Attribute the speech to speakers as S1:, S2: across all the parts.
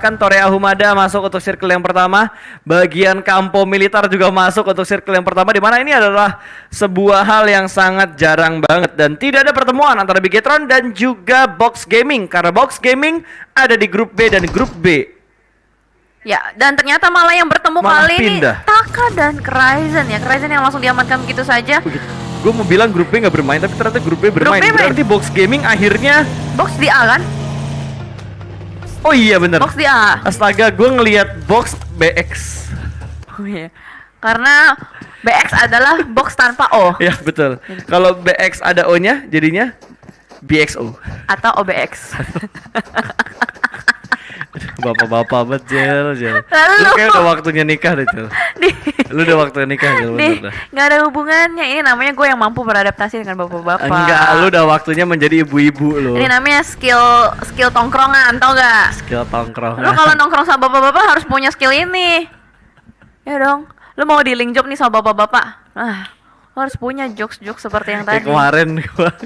S1: Kan Torea Humada masuk untuk circle yang pertama, bagian Campo Militar juga masuk untuk circle yang pertama, di mana ini adalah sebuah hal yang sangat jarang banget dan tidak ada pertemuan antara Bigetron dan juga Box Gaming karena Box Gaming ada di grup B dan grup B.
S2: Ya, dan ternyata malah yang bertemu
S1: Malah
S2: kali
S1: pindah.
S2: ini Taka dan Kryzen ya. Kryzen yang langsung diamankan begitu saja.
S1: Gue mau bilang grup B nggak bermain, tapi ternyata grup B bermain.
S2: B main.
S1: Berarti Box Gaming akhirnya.
S2: Box di A kan?
S1: Oh iya bener.
S2: Box di A.
S1: Astaga, gue ngelihat Box BX.
S2: Oh iya. Karena BX adalah box tanpa O
S1: Ya betul. Kalau BX ada O-nya, jadinya BXO.
S2: atau OBX.
S1: Bapak-bapak banget, Jel.
S2: Lalu.
S1: Lu kayak udah waktunya nikah deh, Jel. Lu udah waktunya nikah, Jel, bener dah.
S2: Nggak ada hubungannya. Ini namanya gue yang mampu beradaptasi dengan bapak-bapak.
S1: Enggak, lu udah waktunya menjadi ibu-ibu lu.
S2: Ini namanya skill tongkrongan, tau gak?
S1: Skill tongkrong.
S2: Lu kalau nongkrong sama bapak-bapak harus punya skill ini. Ya dong. Lu mau di link job nih sama bapak-bapak. Lu harus punya jokes-jokes seperti yang tadi.
S1: Kemarin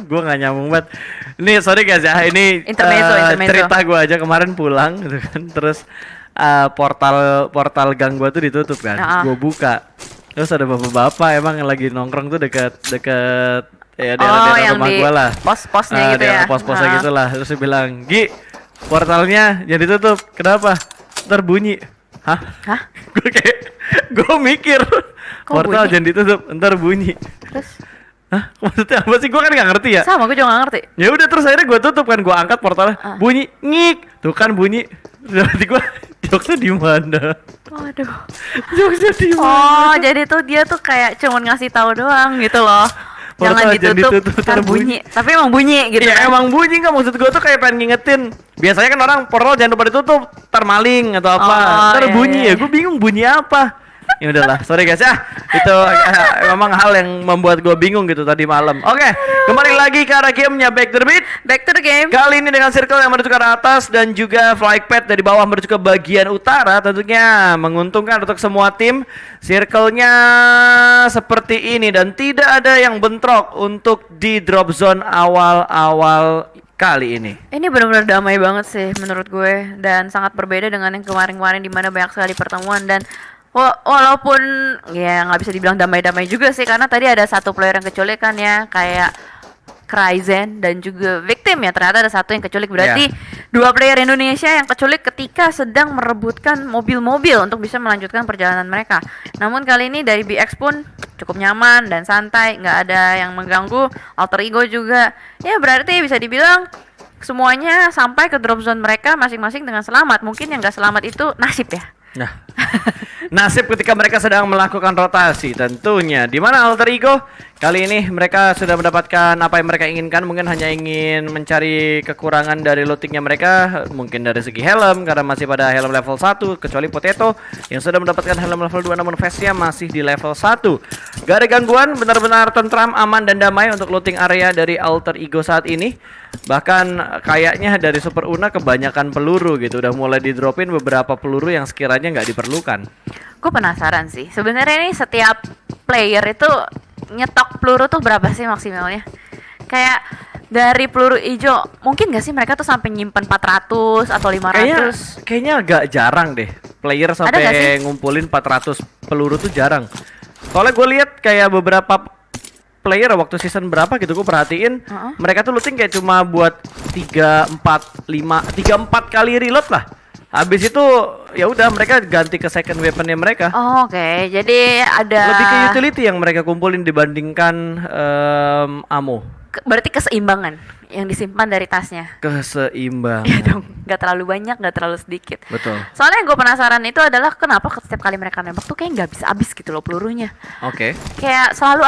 S1: gua nggak nyambung banget. Nih sorry guys ya, ini
S2: Intermezzo.
S1: cerita gua aja kemarin pulang gitu kan, terus portal gang gua tuh ditutup kan, gua buka, terus ada bapak-bapak emang yang lagi nongkrong tuh deket ya daerah rumah gua lah,
S2: pos-posnya gitu
S1: daerah
S2: ya.
S1: pos-posnya gitu lah, terus dia bilang, Gi, portalnya jadi tutup, kenapa? Ntar bunyi. Hah? Gue mikir portal
S2: bunyi?
S1: jangan ditutup, ntar bunyi.
S2: Terus
S1: Hah? Maksudnya apa sih? Gue kan nggak ngerti ya.
S2: sama gue juga gak ngerti.
S1: Ya udah terus akhirnya gue tutup kan, gue angkat portalnya, bunyi ngik, tuh kan bunyi. Berarti gue jokesnya di mana?
S2: Waduh.
S1: Jokesnya di mana?
S2: Oh, jadi tuh dia tuh kayak cuman ngasih tahu doang gitu loh.
S1: Portal jangan ditutup,
S2: ntar
S1: ntar bunyi.
S2: bunyi. Tapi emang bunyi gitu
S1: Ya
S2: kan?
S1: emang bunyi nggak, maksud gue tuh kayak pengen ngingetin. Biasanya kan orang portal jangan lupa ditutup, ntar maling atau apa,
S2: Oh,
S1: ntar
S2: iya,
S1: bunyi
S2: iya.
S1: ya. Gue bingung bunyi apa. Ya udahlah, sorry guys ya. Itu memang hal yang membuat gue bingung gitu tadi malam. Oke, kembali lagi ke arah gamenya Back to the Beat.
S2: Back to the game.
S1: Kali ini dengan circle yang menuju ke arah atas dan juga flight pad dari bawah menuju ke bagian utara, tentunya menguntungkan untuk semua tim. Circle-nya seperti ini dan tidak ada yang bentrok untuk di drop zone awal-awal kali ini.
S2: Ini benar-benar damai banget sih menurut gue, dan sangat berbeda dengan yang kemarin-kemarin di mana banyak sekali pertemuan. Dan walaupun ya nggak bisa dibilang damai-damai juga sih, karena tadi ada satu player yang keculik kan ya, kayak Kryzen dan juga Victim ya, ternyata ada satu yang keculik. Berarti dua player Indonesia yang keculik ketika sedang merebutkan mobil-mobil untuk bisa melanjutkan perjalanan mereka. Namun kali ini dari BX pun cukup nyaman dan santai, nggak ada yang mengganggu. Alter Ego juga, ya berarti bisa dibilang semuanya sampai ke drop zone mereka masing-masing dengan selamat. Mungkin yang nggak selamat itu nasib ya.
S1: Nah, nasib ketika mereka sedang melakukan rotasi tentunya. Di mana Alter Ego kali ini mereka sudah mendapatkan apa yang mereka inginkan. Mungkin hanya ingin mencari kekurangan dari lootingnya mereka, mungkin dari segi helm karena masih pada helm level 1, kecuali Potato yang sudah mendapatkan helm level 2 namun face-nya masih di level 1. Gak ada gangguan, benar-benar tentram, aman dan damai untuk looting area dari Alter Ego saat ini. Bahkan kayaknya dari Super Una kebanyakan peluru gitu, udah mulai di-dropin beberapa peluru yang sekiranya nggak diperlukan.
S2: Gue penasaran sih, sebenarnya ini setiap player itu nyetok peluru tuh berapa sih maksimalnya? Kayak dari peluru hijau, mungkin gak sih mereka tuh sampai nyimpen 400 atau 500?
S1: Kayaknya agak jarang deh player sampai ngumpulin 400 peluru tuh jarang. Soalnya gue lihat kayak beberapa player waktu season berapa gitu gue perhatiin, mereka tuh looting kayak cuma buat 3 4 kali reload lah. Habis itu ya udah mereka ganti ke second weaponnya mereka.
S2: Oh, oke. Jadi ada
S1: Lebih ke utility yang mereka kumpulin dibandingkan ammo.
S2: berarti keseimbangan yang disimpan dari tasnya.
S1: Keseimbangan.
S2: Iya dong, nggak terlalu banyak, nggak terlalu sedikit.
S1: Betul.
S2: Soalnya yang gue penasaran itu adalah kenapa setiap kali mereka nembak tuh kayak nggak bisa habis gitu loh pelurunya.
S1: Oke.
S2: Kayak selalu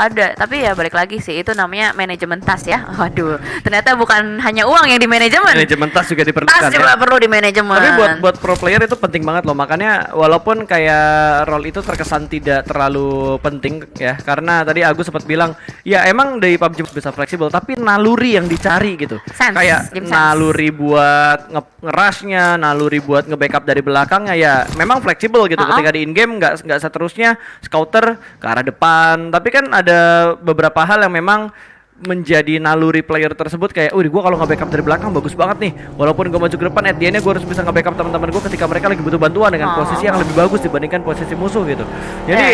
S2: ada. Tapi ya balik lagi sih, itu namanya manajemen tas ya. Waduh, ternyata bukan hanya uang yang di manajemen.
S1: Manajemen tas juga diperlukan.
S2: Tas juga perlu di manajemen.
S1: Tapi buat pro player itu penting banget loh. Makanya walaupun kayak role itu terkesan tidak terlalu penting ya, karena tadi Agus sempat bilang, ya emang dari PUBG bisa fleksibel, tapi naluri yang dicari gitu.
S2: Sense,
S1: Kayak
S2: game sense.
S1: naluri buat nge-rushnya, naluri buat nge-backup dari belakangnya ya memang fleksibel gitu. Ketika di in-game nggak seterusnya scouter ke arah depan. Tapi kan ada beberapa hal yang memang menjadi naluri player tersebut kayak, gue kalau nge-backup dari belakang bagus banget nih. Walaupun gue maju ke depan, at the end-nya gue harus bisa nge-backup teman-teman gue ketika mereka lagi butuh bantuan dengan posisi yang lebih bagus dibandingkan posisi musuh gitu. Jadi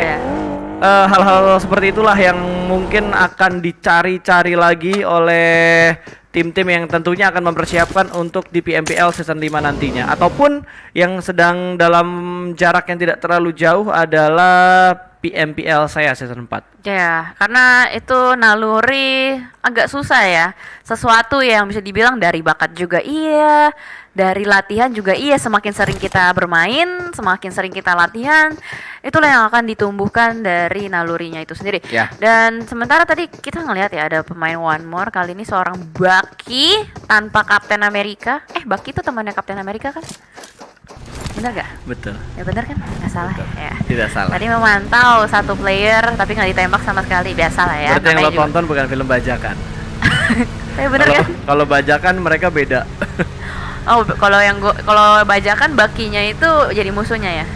S1: hal-hal seperti itulah yang mungkin akan dicari-cari lagi oleh tim-tim yang tentunya akan mempersiapkan untuk di PMPL season 5 nantinya. Ataupun yang sedang dalam jarak yang tidak terlalu jauh adalah PMPL saya season 4.
S2: Ya, karena itu naluri agak susah ya. Sesuatu yang bisa dibilang dari bakat juga iya, dari latihan juga iya. Semakin sering kita bermain, semakin sering kita latihan, itulah yang akan ditumbuhkan dari nalurinya itu sendiri.
S1: Ya.
S2: Dan sementara tadi kita ngelihat ya ada pemain One More, kali ini seorang Bucky tanpa Kapten Amerika. Bucky itu temannya Kapten Amerika kan? Bener gak?
S1: Betul.
S2: Ya bener kan? Nggak salah ya.
S1: Tidak salah.
S2: Tadi memantau satu player tapi nggak ditembak sama sekali, biasa lah ya.
S1: Berarti yang lo
S2: namanya juga.
S1: tonton bukan film bajakan.
S2: Bener kan?
S1: Kalau bajakan mereka beda.
S2: Oh, kalau bajakan Bakinya itu jadi musuhnya ya.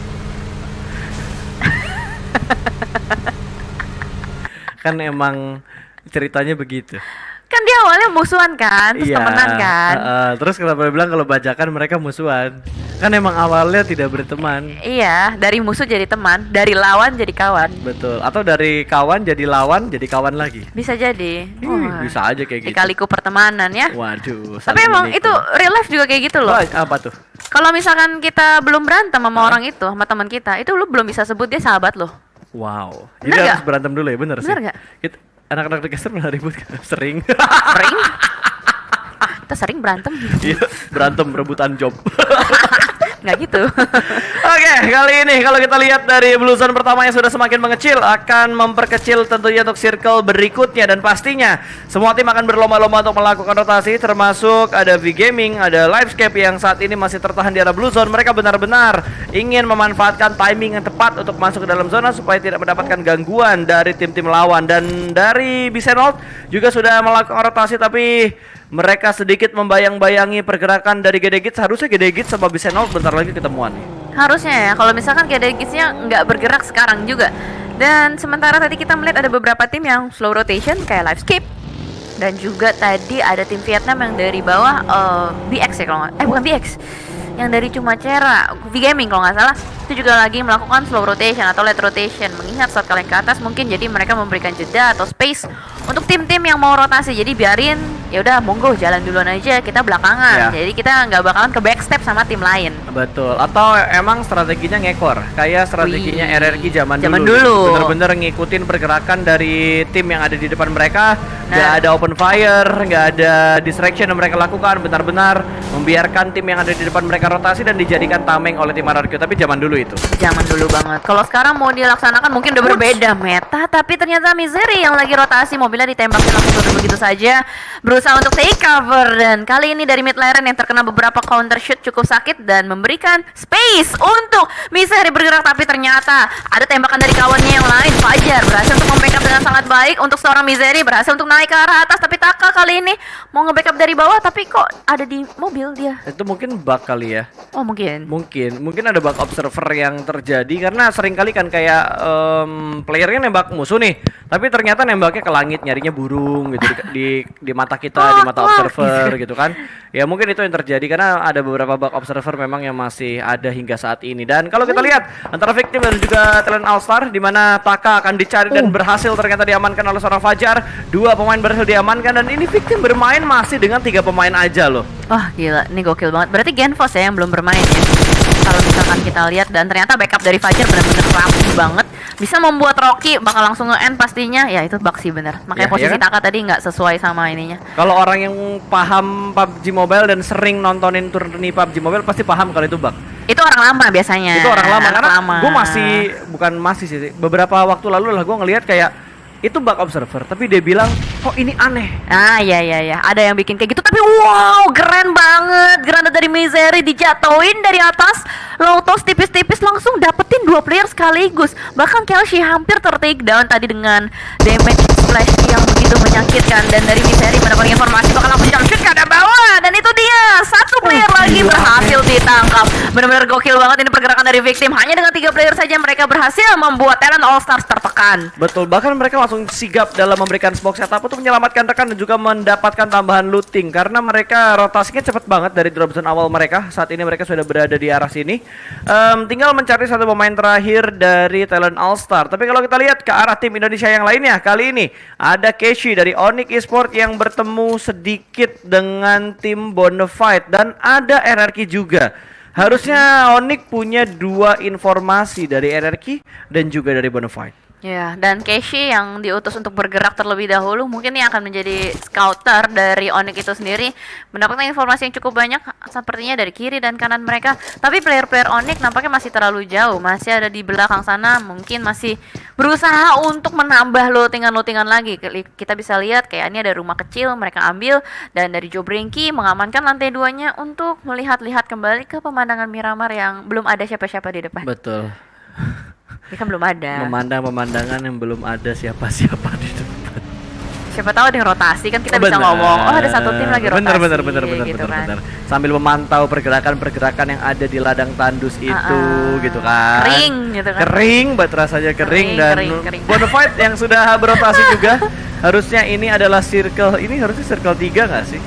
S1: Kan emang ceritanya begitu.
S2: Kan dia awalnya musuhan kan, terus temenan kan.
S1: Terus kenapa dia bilang kalau bajakan mereka musuhan? Kan emang awalnya tidak berteman.
S2: Iya, dari musuh jadi teman, dari lawan jadi kawan.
S1: Betul. Atau dari kawan jadi lawan jadi kawan lagi.
S2: Bisa jadi.
S1: Bisa aja kayak gitu.
S2: Dikaliku pertemanan ya.
S1: Waduh.
S2: Tapi emang itu real life juga kayak gitu loh.
S1: Apa tuh?
S2: Kalau misalkan kita belum berantem sama orang itu, sama teman kita, itu lu belum bisa sebut dia sahabat lo.
S1: Wow.
S2: Bener
S1: Jadi
S2: gak?
S1: harus berantem dulu ya, bener sih.
S2: Bener gak?
S1: Anak-anak di caster pernah ribut kan? Sering.
S2: Sering? Kita sering berantem.
S1: Iya, berantem rebutan job.
S2: Nggak gitu.
S1: Oke, kali ini kalau kita lihat dari Blue Zone pertama yang sudah semakin mengecil, akan memperkecil tentunya untuk circle berikutnya, dan pastinya semua tim akan berlomba-lomba untuk melakukan rotasi, termasuk ada V Gaming, ada Livescape yang saat ini masih tertahan di arah Blue Zone. Mereka benar-benar ingin memanfaatkan timing yang tepat untuk masuk ke dalam zona supaya tidak mendapatkan gangguan dari tim-tim lawan. Dan dari Bisenold juga sudah melakukan rotasi, tapi mereka sedikit membayang-bayangi pergerakan dari Gedegit. Harusnya Gedegit sama Bisenold bentar lagi ketemuan nih.
S2: Harusnya ya, kalau misalkan Gedegitnya nggak bergerak sekarang juga. Dan sementara tadi kita melihat ada beberapa tim yang slow rotation kayak Livescape. Dan juga tadi ada tim Vietnam yang dari bawah BX ya kalau nggak, bukan BX, yang dari Cumacera, V Gaming kalau nggak salah, itu juga lagi melakukan slow rotation atau late rotation. Mengingat saat kalian ke atas mungkin jadi mereka memberikan jeda atau space untuk tim-tim yang mau rotasi. Jadi biarin, ya udah monggo jalan duluan aja, kita belakangan. Jadi kita nggak bakalan ke backstep sama tim lain.
S1: Betul. Atau emang strateginya ngekor, kayak strateginya RRQ zaman dulu.
S2: dulu.
S1: Bener-bener ngikutin pergerakan dari tim yang ada di depan mereka. Nggak ada open fire, nggak ada distraction yang mereka lakukan. Benar-benar membiarkan tim yang ada di depan mereka rotasi dan dijadikan tameng oleh tim RRQ. Tapi zaman dulu itu.
S2: Zaman dulu banget. Kalau sekarang mau dilaksanakan mungkin udah berbeda meta, tapi ternyata Misery yang lagi rotasi, mobilnya ditembakin langsung turun begitu saja, berusaha untuk take cover. Dan kali ini dari mid lane yang terkena beberapa counter shoot cukup sakit dan memberikan space untuk Misery bergerak, tapi ternyata ada tembakan dari kawannya yang lain. Fajar berhasil untuk membackup dengan sangat baik untuk seorang Misery, berhasil untuk naik ke arah atas, tapi Taka kali ini mau nge-backup dari bawah, tapi kok ada di mobil dia.
S1: Itu mungkin bug kali ya.
S2: Oh mungkin
S1: Mungkin ada bug observer yang terjadi, karena sering kali kan kayak playernya nembak musuh nih, tapi ternyata nembaknya ke langit, nyarinya burung gitu di mata kita, di mata observer gitu kan. Ya mungkin itu yang terjadi karena ada beberapa bug observer memang yang masih ada hingga saat ini. Dan kalau kita lihat antara Victim dan juga Talent All Star, di mana Taka akan dicari dan berhasil ternyata diamankan oleh seorang Fajar. Dua pemain berhasil diamankan, dan ini Victim bermain masih dengan 3 pemain aja loh.
S2: Wah gila, ini gokil banget. Berarti Genfos ya yang belum bermain ya. Kalau misalkan kita lihat, dan ternyata backup dari Fajar benar-benar rapi banget, bisa membuat Rocky bakal langsung nge-end pastinya. Ya itu bug sih bener. Makanya
S1: Ya,
S2: posisi
S1: ya kan?
S2: Taka tadi nggak sesuai sama ininya.
S1: Kalau orang yang paham PUBG Mobile dan sering nontonin turni PUBG Mobile pasti paham kalau itu bug.
S2: Itu orang lama biasanya.
S1: Itu orang lama, karena
S2: lama.
S1: gue masih sih, beberapa waktu lalu lah gue ngelihat kayak itu bug observer, tapi dia bilang kok ini aneh.
S2: Iya, ada yang bikin kayak gitu, tapi wow, keren banget. Granat dari Misery dijatuhin dari atas, Lotus tipis-tipis langsung dapetin 2 player sekaligus. Bahkan Kelshi hampir ter-take down tadi dengan damage splash yang begitu menyakitkan. Dan dari Misery mendapatkan informasi bakal langsung jump shoot ke arah bawah, dan itu dia, 1 player lagi berhasil ditangkap. Benar-benar gokil banget ini pergerakan dari Victim. Hanya dengan 3 player saja mereka berhasil membuat Talent All Stars tertekan.
S1: Betul, bahkan mereka langsung sigap dalam memberikan smoke setup untuk menyelamatkan rekan dan juga mendapatkan tambahan looting karena mereka rotasinya cepat banget dari drop zone awal mereka. Saat ini mereka sudah berada di arah sini. Tinggal mencari satu pemain terakhir dari Talent All Star. Tapi kalau kita lihat ke arah tim Indonesia yang lainnya, kali ini ada Keshi dari Onyx Esports yang bertemu sedikit dengan tim Bonafide dan ada RRQ juga. Harusnya Onyx punya 2 informasi dari RRQ dan juga dari Bonafide.
S2: Ya, dan Keshi yang diutus untuk bergerak terlebih dahulu mungkin ini akan menjadi scouter dari Onyx itu sendiri, mendapatkan informasi yang cukup banyak sepertinya dari kiri dan kanan mereka. Tapi player-player Onyx nampaknya masih terlalu jauh, masih ada di belakang sana, mungkin masih berusaha untuk menambah lootingan lagi. Kita bisa lihat kayak ini ada rumah kecil mereka ambil, dan dari Joe Brinky mengamankan lantai 2-nya untuk melihat-lihat kembali ke pemandangan Miramar yang belum ada siapa-siapa di depan.
S1: Betul.
S2: Ini kan belum ada.
S1: Memandang pemandangan yang belum ada siapa-siapa di depan.
S2: Siapa tahu ada yang rotasi kan kita bisa ngomong, oh ada satu tim lagi rotasi.
S1: Bener. Sambil memantau pergerakan yang ada di ladang tandus itu gitu kan.
S2: Kering gitu kan.
S1: Kering, banget rasanya kering dan
S2: kering.
S1: Bonafide yang sudah berotasi juga. Harusnya ini adalah circle, ini harusnya circle 3 nggak sih?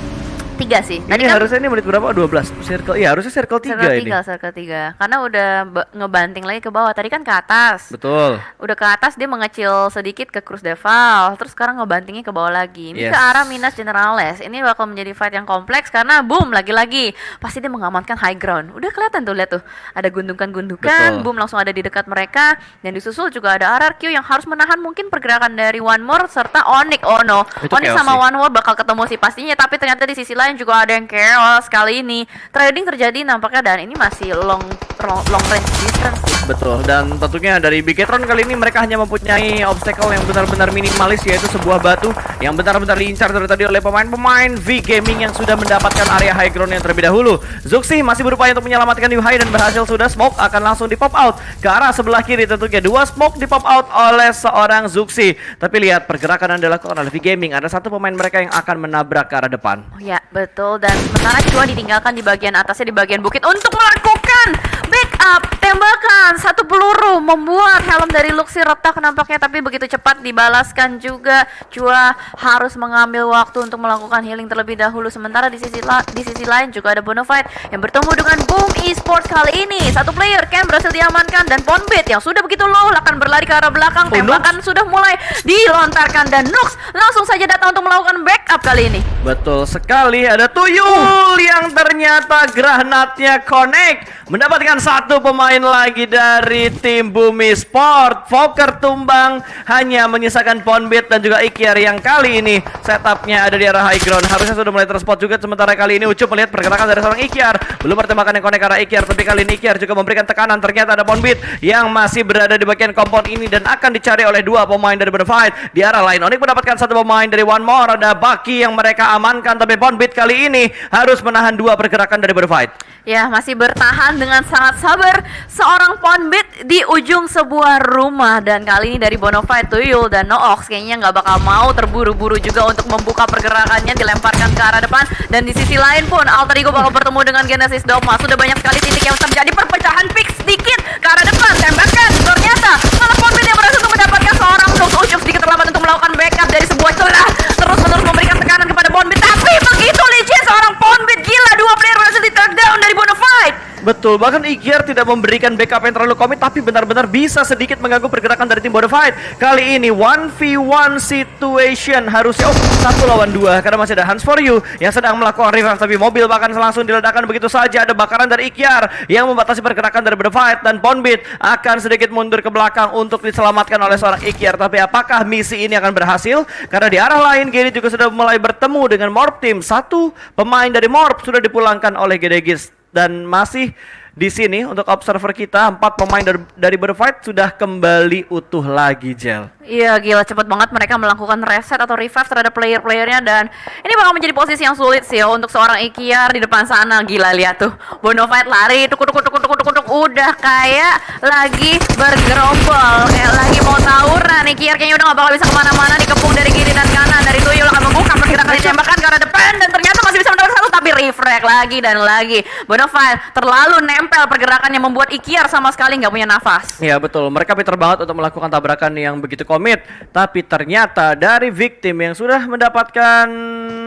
S2: 3 sih.
S1: Tadi kan harusnya ini menit berapa? 12. Circle. Iya, harusnya circle 3 ini.
S2: Circle 3. Karena udah ngebanting lagi ke bawah. Tadi kan ke atas.
S1: Betul.
S2: Udah ke atas dia mengecil sedikit ke Cruz Deval. Terus sekarang ngebantingnya ke bawah lagi. Ini ke arah Minas Generales. Ini bakal menjadi fight yang kompleks karena boom lagi-lagi pasti dia mengamankan high ground. Udah kelihatan tuh, lihat tuh. Ada gundukan-gundukan, boom langsung ada di dekat mereka. Dan disusul juga ada RRQ yang harus menahan mungkin pergerakan dari One More serta Onyx. Oh no. Onyx sama One More bakal ketemu sih pastinya, tapi ternyata di sisi lain juga ada yang chaos. Kali ini trading terjadi nampaknya dan ini masih long range distance.
S1: Betul, dan tentunya dari Bigetron kali ini mereka hanya mempunyai obstacle yang benar-benar minimalis, yaitu sebuah batu yang benar-benar diincar dari tadi oleh pemain-pemain V Gaming yang sudah mendapatkan area high ground yang terlebih dahulu. Zuxi masih berupaya untuk menyelamatkan Yuhai dan berhasil sudah. Smoke akan langsung di pop out ke arah sebelah kiri, tentunya 2 smoke di pop out oleh seorang Zuxi. Tapi lihat pergerakan yang dilakukan oleh V Gaming, ada satu pemain mereka yang akan menabrak ke arah depan.
S2: Oh ya, betul. Dan sementara Chua ditinggalkan di bagian atasnya, di bagian bukit untuk melakukan backup tembakan. Satu peluru membuat helm dari Luxi retak nampaknya, tapi begitu cepat dibalaskan juga. Chua harus mengambil waktu untuk melakukan healing terlebih dahulu. Sementara di sisi lain juga ada Bonafide yang bertemu dengan Boom Esports. Kali ini satu player Ken berhasil diamankan dan Ponbit yang sudah begitu low akan berlari ke arah belakang. Tembakan sudah mulai dilontarkan dan Nux langsung saja datang untuk melakukan backup kali ini.
S1: Betul sekali, ada Tuyul yang ternyata granatnya connect, mendapatkan satu pemain lagi dari tim Bumi Sport. Fokker tumbang, hanya menyisakan Ponbit dan juga Ikiar yang kali ini setupnya ada di arah high ground. Harusnya sudah mulai terspot juga, sementara kali ini Ucup melihat pergerakan dari seorang Ikiar. Belum pertembakan yang connect ke arah Ikiar, tapi kali ini Ikiar juga memberikan tekanan. Ternyata ada Ponbit yang masih berada di bagian kompon ini dan akan dicari oleh 2 pemain dari Bonafide. Di arah lain Onyx mendapatkan satu pemain dari One More, ada Baki yang mereka amankan, tapi Ponbit kali ini harus menahan 2 pergerakan dari Bonafide.
S2: Ya, masih bertahan dengan sangat sabar seorang Ponbit di ujung sebuah rumah. Dan kali ini dari Bonafide, Tuyul dan Noox kayaknya nggak bakal mau terburu-buru juga untuk membuka pergerakannya, dilemparkan ke arah depan. Dan di sisi lain pun Alter Ego bakal bertemu dengan Genesis Dogma. Sudah banyak sekali titik yang terjadi, perpecahan pick sedikit ke arah depan, tembakan. Ternyata malah Ponbit yang berhasil untuk mendapatkan seorang Noox. Ucup sedikit terlambat untuk melakukan backup dari sebuah celah, terus-menerus memberikan tekanan kepada Ponbit. Tapi begitu licin seorang Ponbit, gila, 2 player berhasil di-takedown dari Bonafide.
S1: Betul, bahkan Ikiar tidak memberikan backup yang terlalu komit, tapi benar-benar bisa sedikit mengganggu pergerakan dari tim Bonafide. Kali ini 1v1 situation, harusnya 1 lawan 2 karena masih ada Hans for You yang sedang melakukan revive, tapi mobil bahkan langsung diledakkan begitu saja. Ada bakaran dari Ikiar yang membatasi pergerakan dari Bonafide, dan Ponbit akan sedikit mundur ke belakang untuk diselamatkan oleh seorang Ikiar. Tapi apakah misi ini akan berhasil? Karena di arah lain Giri juga sudah mulai bertemu dengan Morp Team. 1 pemain dari Morp sudah dipulangkan oleh Gedegis. Dan masih di sini untuk observer kita, 4 pemain dari Bonafide sudah kembali utuh lagi, Jel.
S2: Iya, gila, cepet banget mereka melakukan reset atau revive terhadap player-playernya. Dan ini bakal menjadi posisi yang sulit sih untuk seorang Ikiar di depan sana. Gila, lihat tuh, Bonafide lari tuk udah kayak lagi bergerombol, kayak lagi mau tawuran. Ikiar kayaknya udah gak bakal bisa kemana-mana, dikepung dari kiri dan kanan. Dari Tuyul akan membuka pergerakan, ditembakkan ke arah depan, dan ternyata masih bisa mendapatkan 1, tapi refrag lagi dan lagi. Bonafide terlalu nempel pergerakannya membuat Ikiar sama sekali nggak punya nafas.
S1: Ya betul, mereka pintar banget untuk melakukan tabrakan yang begitu komit. Tapi ternyata dari Victim yang sudah mendapatkan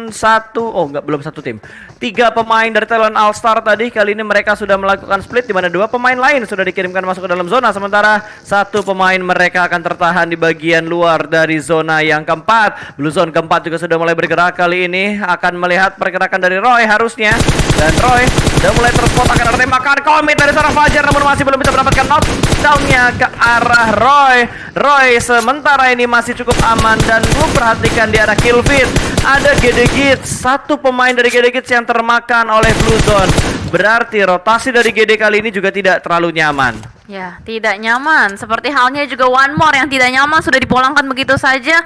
S1: belum satu tim. 3 pemain dari Talon All Star tadi, kali ini mereka sudah melakukan split di mana 2 pemain lain sudah dikirimkan masuk ke dalam zona, sementara 1 pemain mereka akan tertahan di bagian luar dari zona yang keempat. Blue Zone keempat juga sudah mulai bergerak, kali ini akan melihat pergerakan dari Roy harusnya, dan Roy sudah mulai terspot akan ada tembakan komit dari seorang Fajar, namun masih belum bisa mendapatkan knockdown-nya ke arah Roy. Roy sementara ini masih cukup aman dan belum perhatikan di arah kill feed. Ada GD Gits, 1 pemain dari GD Gits yang termakan oleh Blue Zone. Berarti rotasi dari GD kali ini juga tidak terlalu nyaman.
S2: Ya, tidak nyaman. Seperti halnya juga One More yang tidak nyaman sudah dipulangkan begitu saja.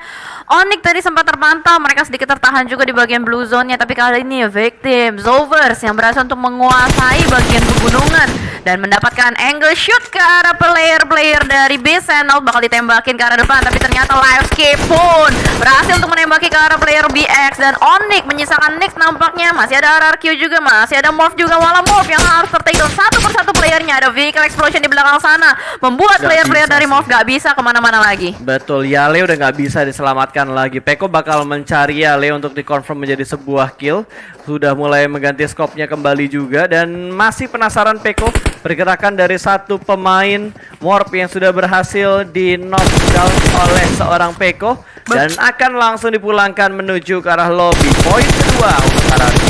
S2: Onyx tadi sempat terpantau, mereka sedikit tertahan juga di bagian blue zone-nya, tapi kali ini Victim Zovers yang berhasil untuk menguasai bagian pegunungan dan mendapatkan angle shoot ke arah player-player dari B Sentinel, bakal ditembakin ke arah depan, tapi ternyata Livescape pun berhasil untuk menembaki ke arah player BX, dan Onyx menyisakan Nyx nampaknya. Masih ada RRQ juga, masih ada Morph juga, walau Morph yang harus tertakedown satu persatu playernya. Ada vehicle explosion di belakang sana, membuat player-player dari Morph gak bisa kemana-mana lagi.
S1: Betul, Yale udah gak bisa diselamatkan lagi. Peko bakal mencari Yale untuk dikonfirm menjadi sebuah kill. Sudah mulai mengganti scope-nya kembali juga, dan masih penasaran Peko pergerakan dari 1 pemain Morph yang sudah berhasil di knockdown oleh seorang Peko dan akan langsung dipulangkan menuju ke arah lobby. Poin kedua untuk RRQ.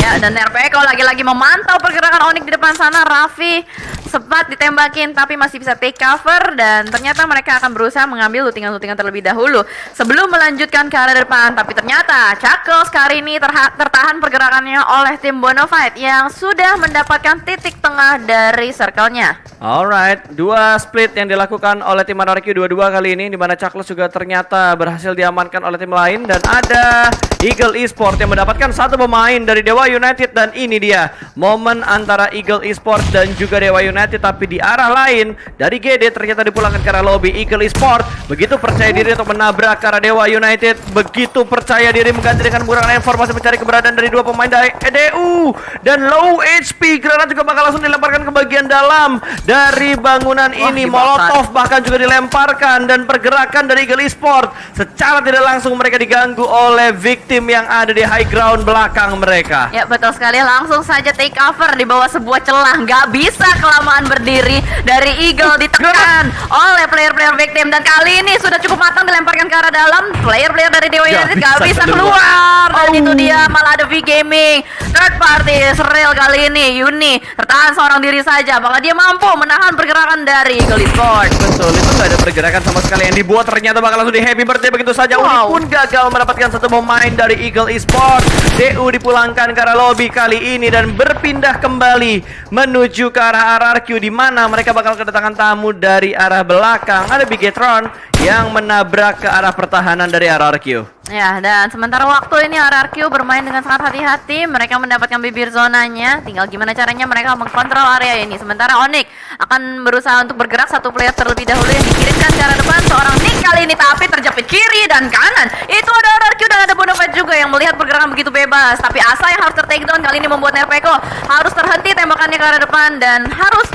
S2: Ya, dan RPeko lagi-lagi memantau pergerakan Onyx di depan sana. Raffi sempat ditembakin tapi masih bisa take cover, dan ternyata mereka akan berusaha mengambil lootingan-lootingan terlebih dahulu sebelum melanjutkan ke arah depan. Tapi ternyata Chuckles kali ini tertahan pergerakannya oleh tim Bonafide yang sudah mendapatkan titik tengah dari circle-nya.
S1: Alright, 2 split yang dilakukan oleh tim RRQ dua-dua kali ini, di mana Chuckles juga ternyata berhasil diamankan oleh tim lain, dan ada Eagle Esports yang mendapatkan 1 pemain dari Dewa United, dan ini dia momen antara Eagle Esports dan juga Dewa United, tapi di arah lain dari GD ternyata dipulangkan ke arah lobby. Eagle Esports begitu percaya diri untuk menabrak ke arah Dewa United, begitu percaya diri mengganti dengan menggunakan informasi mencari keberadaan dari 2 pemain dari EDU, dan low HP granat juga bakal langsung dilemparkan ke bagian dalam dari bangunan ini. Molotov bahkan juga dilemparkan, dan pergerakan dari Eagle Esports secara tidak langsung mereka diganggu oleh Victim yang ada di high ground belakang mereka.
S2: Ya, betul sekali, langsung saja take cover di bawah sebuah celah. Nggak bisa kelamaan berdiri dari Eagle, ditekan oleh player-player Victim, dan kali ini sudah cukup matang dilemparkan ke arah dalam. Player-player dari Dewa United nggak bisa keluar, dan itu dia malah ada V Gaming third party Israel kali ini. Yuni tertahan seorang diri saja, apakah dia mampu menahan pergerakan dari Eagle Esports?
S1: Betul, itu nggak ada pergerakan sama sekali yang dibuat, ternyata bakal langsung di happy birthday begitu saja. Uni pun gagal mendapatkan 1 pemain dari Eagle Esports. DU dipulangkan ke arah lobby kali ini dan berpindah kembali menuju ke arah RRQ, di mana mereka bakal kedatangan tamu dari arah belakang. Ada Bigetron yang menabrak ke arah pertahanan dari RRQ.
S2: Ya, dan sementara waktu ini RRQ bermain dengan sangat hati-hati. Mereka mendapatkan bibir zonanya, tinggal gimana caranya mereka mengkontrol area ini. Sementara Onyx akan berusaha untuk bergerak 1 player terlebih dahulu yang dikirimkan ke arah depan, seorang Nick kali ini, tapi terjepit kiri dan kanan. Itu ada RRQ dan ada Bonafide juga yang melihat pergerakan begitu bebas, tapi Asa yang harus ter-takedown kali ini membuat Nerpeko harus terhenti tembakannya ke arah depan dan harus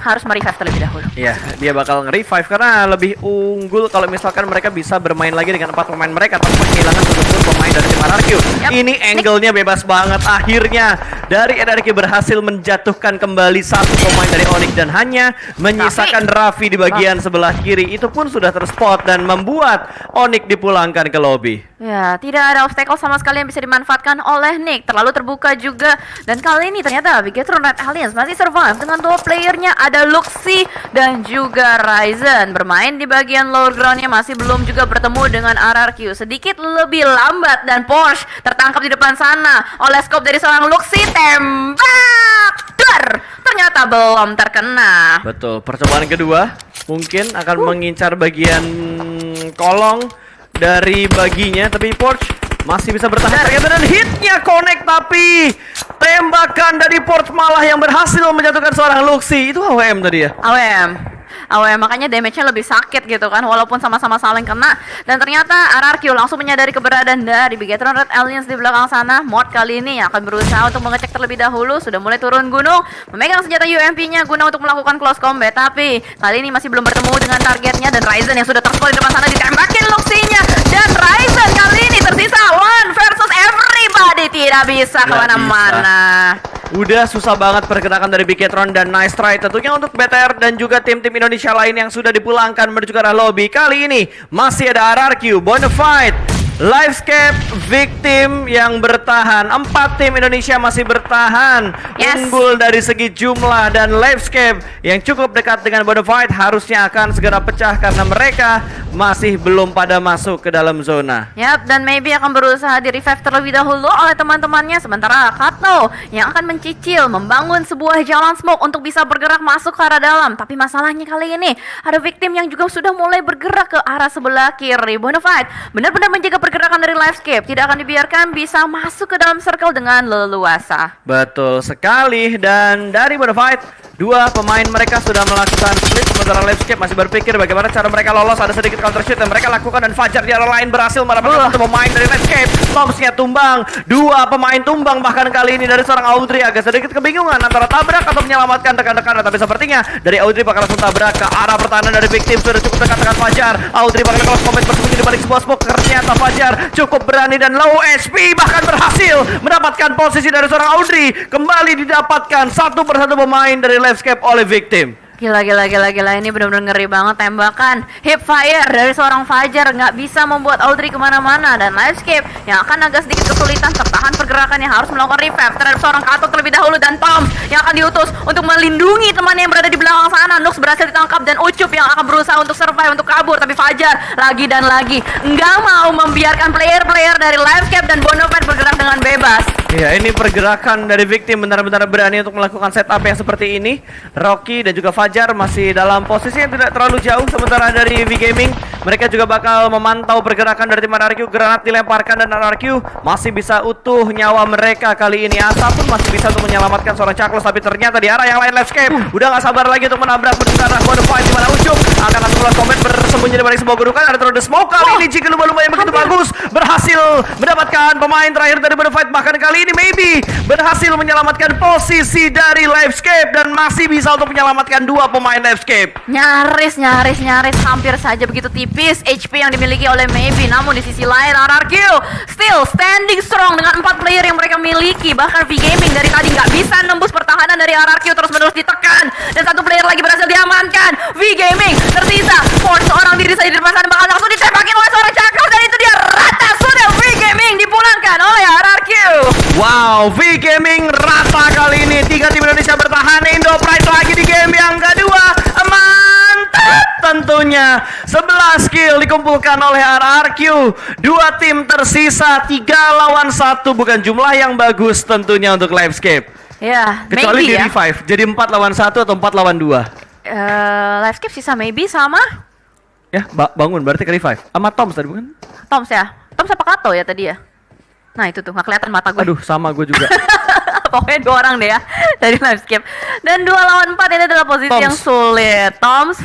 S2: harus merevive terlebih dahulu.
S1: Iya, dia bakal nge-revive karena lebih unggul kalau misalkan mereka bisa bermain lagi dengan 4 pemain mereka tanpa kehilangan seluruh pemain dari tim RRQ. Ini angle-nya bebas banget. Akhirnya dari RRQ berhasil menjatuhkan kembali 1 pemain dari Onyx dan hanya menyisakan Raffi di bagian sebelah kiri. Itu pun sudah terspot dan membuat Onyx dipulangkan ke lobby.
S2: Ya, tidak ada obstacle sama sekali yang bisa dimanfaatkan oleh Nick. Terlalu terbuka juga. Dan kali ini ternyata Bigetron Red Alliance masih survive dengan 2 playernya. Ada Luxi dan juga Ryzen. Bermain di bagian lower groundnya, masih belum juga bertemu dengan RRQ. Sedikit lebih lambat, dan Porsche tertangkap di depan sana oleh scope dari seorang Luxi. Tembak! Ternyata belum terkena.
S1: Betul, percobaan kedua mungkin akan mengincar bagian kolong dari baginya, tapi Porsche masih bisa bertahan ternyata, dan hitnya connect, tapi tembakan dari Porsche malah yang berhasil menjatuhkan seorang Luxi. Itu AWM tadi ya?
S2: AWM. makanya damage-nya lebih sakit gitu kan, walaupun sama-sama saling kena. Dan ternyata RRQ langsung menyadari keberadaan dari Bigetron Red Aliens di belakang sana. Mod kali ini akan berusaha untuk mengecek terlebih dahulu, sudah mulai turun gunung, memegang senjata UMP-nya guna untuk melakukan close combat. Tapi kali ini masih belum bertemu dengan targetnya, dan Ryzen yang sudah terspol di depan sana ditembakin Luxinya. Dan Ryzen kali ini tersisa one versus everybody, tidak bisa kemana-mana.
S1: Udah susah banget pergerakan dari Bigetron, dan nice try tentunya untuk BTR dan juga tim-tim Indonesia lain yang sudah dipulangkan menuju ke arah lobby. Kali ini masih ada RRQ, Bonafide, Livescape, Victim yang bertahan. 4 tim Indonesia masih bertahan.
S2: Yes.
S1: Unggul dari segi jumlah, dan Livescape yang cukup dekat dengan Bonafide harusnya akan segera pecah karena mereka masih belum pada masuk ke dalam zona.
S2: Yap, dan maybe akan berusaha di revive terlebih dahulu oleh teman-temannya. Sementara Kato yang akan mencicil membangun sebuah jalan smoke untuk bisa bergerak masuk ke arah dalam. Tapi masalahnya kali ini ada Victim yang juga sudah mulai bergerak ke arah sebelah kiri. Bonafide benar-benar menjaga pergerakan dari Livescape, tidak akan dibiarkan bisa masuk ke dalam circle dengan leluasa.
S1: Betul sekali, dan dari Bonafide, 2 pemain mereka sudah melakukan split, sementara Livescape masih berpikir bagaimana cara mereka lolos. Ada sedikit counter shoot yang mereka lakukan, dan Fajar di arah lain berhasil mendapatkan 1 pemain dari Livescape. Tomsnya tumbang, 2 pemain tumbang bahkan kali ini dari seorang Audrey. Agak sedikit kebingungan antara tabrak atau menyelamatkan rekan-rekan, tapi sepertinya dari Audrey bakal langsung tabrak ke arah pertahanan dari Victim. Sudah cukup dekat dengan Fajar. Audrey bakal close combat bersembunyi di balik sebuah smoke. Ternyata Fajar cukup berani dan low HP, bahkan berhasil mendapatkan posisi dari seorang Audrey. Kembali didapatkan 1 persatu pemain dari Livescape oleh Victim.
S2: Gila, ini benar-benar ngeri banget tembakan hip fire dari seorang Fajar nggak bisa membuat Audrey kemana-mana, dan Livescape yang akan agak sedikit kesulitan tertahan pergerakan yang harus melakukan revive terhadap seorang Kato terlebih dahulu, dan Tom yang akan diutus untuk melindungi temannya yang berada di belakang sana. Nux berhasil ditangkap, dan Ucup yang akan berusaha untuk survive untuk kabur, tapi Fajar lagi dan lagi nggak mau membiarkan player-player dari Livescape dan Bonafide bergerak dengan bebas.
S1: Ya, ini pergerakan dari Victim benar-benar berani untuk melakukan setup yang seperti ini. Rocky dan juga Fajar masih dalam posisi yang tidak terlalu jauh, sementara dari V-Gaming mereka juga bakal memantau pergerakan dari tim RRQ. Granat dilemparkan dan RRQ masih bisa utuh nyawa mereka kali ini. Asa pun masih bisa untuk menyelamatkan seorang Chaklos, tapi ternyata di arah yang lain Livescape udah gak sabar lagi untuk menabrak menuju ke arah Bonafide, di mana Ucup akan langsung close combat bersembunyi di balik sebuah gundukan. Ada terus the smoke kali ini, jika lumba-lumba yang begitu bagus berhasil mendapatkan pemain terakhir dari Bonafide. Bahkan kali ini maybe berhasil menyelamatkan posisi dari Livescape, dan masih bisa untuk menyelamatkan 2 pemain Livescape.
S2: Nyaris, hampir saja begitu tipis HP yang dimiliki oleh Maybe. Namun di sisi lain RRQ still standing strong dengan 4 player yang mereka miliki. Bahkan V-Gaming dari tadi nggak bisa nembus pertahanan dari RRQ, terus menerus ditekan, dan 1 player lagi berhasil diamankan. V-Gaming tersisa force seorang diri saja di depan sana, bakal langsung ditembakin oleh seorang Cakral, dan itu dia rata. Sudah V-Gaming dipulangkan oleh RRQ.
S1: Wow, V-Gaming rata kali ini. 3 tim Indonesia bertahan. Indo Pride lagi di game yang kedua. Mantap tentunya. 11 kill dikumpulkan oleh RRQ. 2 tim tersisa, 3 lawan 1. Bukan jumlah yang bagus tentunya untuk Livescape.
S2: Ya,
S1: Kecuali
S2: maybe
S1: di
S2: ya.
S1: revive. Jadi 4 lawan 1 atau 4 lawan 2.
S2: Livescape sisa Maybe sama
S1: Ya, bangun berarti ke revive. Sama Toms tadi bukan?
S2: Toms ya. Toms apa Kato ya tadi ya? Nah itu tuh, nggak kelihatan mata gue.
S1: Aduh, sama gue juga.
S2: Pokoknya 2 orang deh ya dari Livescape. Dan 2 lawan 4 ini adalah posisi
S1: Toms.
S2: yang sulit. Toms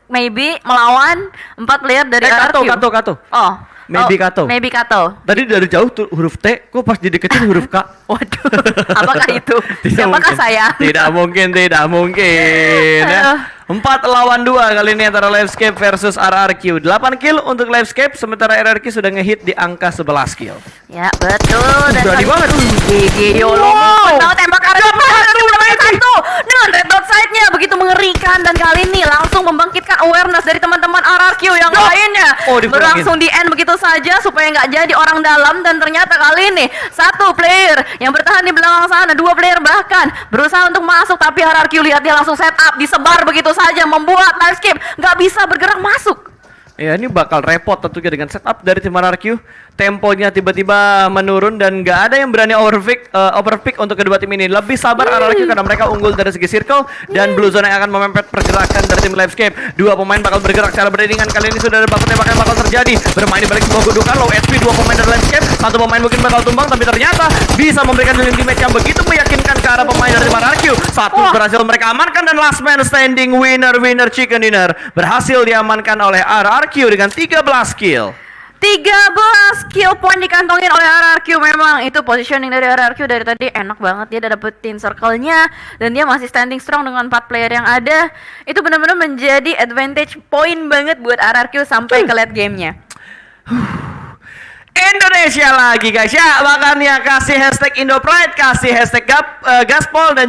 S2: Maybe melawan 4 player dari
S1: Kato,
S2: RRQ.
S1: Kato.
S2: Oh,
S1: Maybe Kato.
S2: Maybe Kato.
S1: Tadi dari jauh tuh huruf T, kok pas dideketin huruf K.
S2: Waduh, apakah itu?
S1: Tidak
S2: Siapakah
S1: mungkin.
S2: saya?
S1: Tidak mungkin. Ya. 4 lawan 2 kali ini antara Livescape versus RRQ. 8 kill untuk Livescape, sementara RRQ sudah ngehit di angka 11 kill.
S2: Ya betul. Dan
S1: Berani banget.
S2: Gigi Yolo. Wow. Tembak arah satu dengan red dot side-nya begitu mengerikan, dan kali ini langsung membangkitkan awareness dari teman-teman RRQ yang lainnya. Berlangsung di end begitu saja supaya nggak jadi orang dalam, dan ternyata kali ini 1 player yang bertahan di belakang sana, 2 player bahkan berusaha untuk masuk, tapi RRQ lihat dia langsung set up, disebar begitu saja, membuat Livescape nggak bisa bergerak masuk.
S1: Ya, ini bakal repot tentunya dengan setup dari tim RRQ. Temponya tiba-tiba menurun dan nggak ada yang berani overpick untuk kedua tim ini. Lebih sabar RRQ karena mereka unggul dari segi circle, dan Blue Zone yang akan memepet pergerakan dari tim Livescape. 2 pemain bakal bergerak secara beriringan. Kali ini sudah ada baku tembakan yang bakal terjadi. Bermain di balik sebuah gundukan, low HP 2 pemain dari Livescape. 1 pemain mungkin bakal tumbang, tapi ternyata bisa memberikan healing damage yang begitu meyakinkan ke arah pemain dari tim RRQ. Satu
S2: Wah.
S1: berhasil mereka amankan dan last man standing winner chicken dinner berhasil diamankan oleh RRQ dengan 13 kill.
S2: 13 kill point dikantongin oleh RRQ. Memang itu positioning dari RRQ dari tadi enak banget. Dia udah dapetin circle-nya dan dia masih standing strong dengan 4 player yang ada. Itu benar-benar menjadi advantage point banget buat RRQ sampai ke late game-nya.
S1: Indonesia lagi guys ya, makanya kasih hashtag Indopride, kasih hashtag Gaspol dan